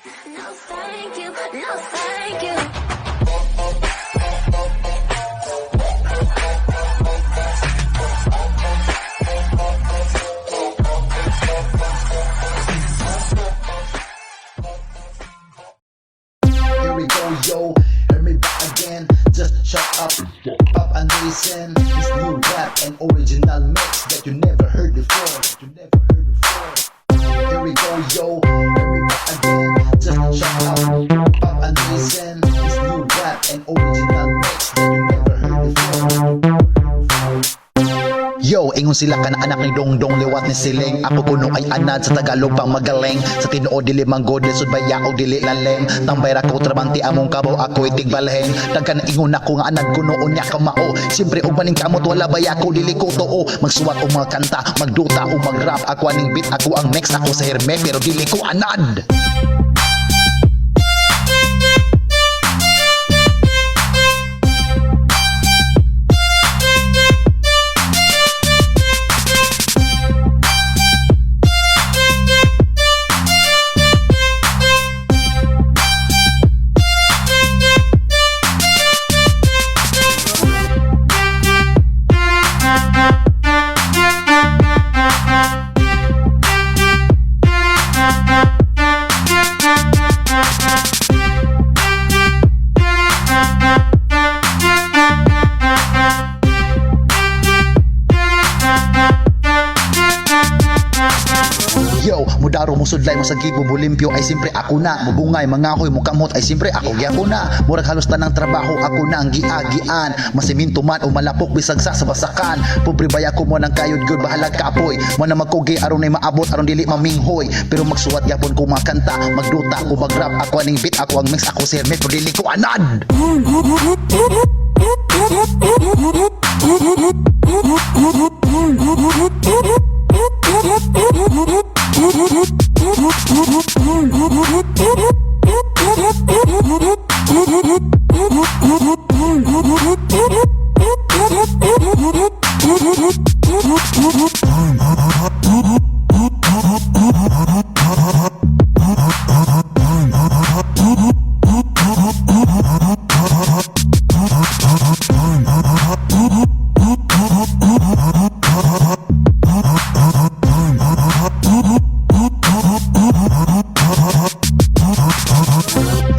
No thank you, no thank you. Here we go, yo, hear me back again. Just shut up and listen. This new rap and original mix that you never heard before. Here we go, yo, hear me back again. Just shut up and listen. This new rap and original mix that you never heard before. Yo, ingon sila ka na anak ni Dongdong liwat ni Siling. Ako kuno ay anad sa Tagalog pang magaling. Sa tinuod dili manggod lisod baya o dili laleng. Tambay ra ko trabanti among kabaw ako itigbalheng. Dagkan ingon ako nga anad kuno unya ka mao. Siyempre og maning kamot wala baya ko dili ko too. Magsuwat og mga kanta, magduta o magrap. Ako aning beat ako ang next ako sa herme pero dili ko anad. Yo, mudaro mo sudlay mo sa gibo bulimpyo ay simpre ako na. Mubungay mangahoy mo kamot ay simpre ako gyapon na. Murag halos tanang trabaho ako na ang giagian. Masiminto man o malapok bisag sa basakan. Pobre baya ko mo nang kayod gyud bahala kapoy. Mo na magkugi aron nay maabot aron dili maminghoy. Pero magsuwat gyapon ko makanta, magduta o magrap ako aning beat ako ang mix ako si Hermes pero dili ko anad.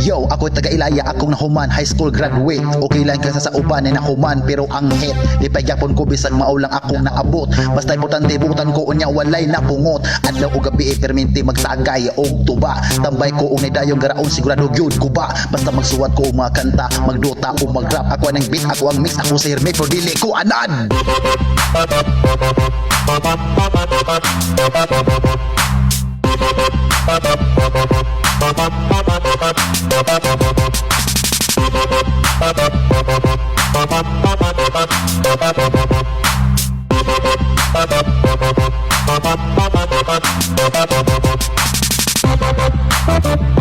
Yo, ako'y taga-Ilaya, akong nahuman, high school graduate. Okay lang kasi sa uban ay nahuman, pero ang hit di pagyapon ko bisag maulang akong naabot. Basta importante butan ko unya walay napungot. Adlaw o gabi perminti magsagay og tuba. Tambay ko og dayong garaon sigurado gyud ko ba. Basta magsuwat ko og mga kanta, magduta o magrap. Ako ang beat, ako ang mix, ako si Hermes pero dili ko anad. Bye.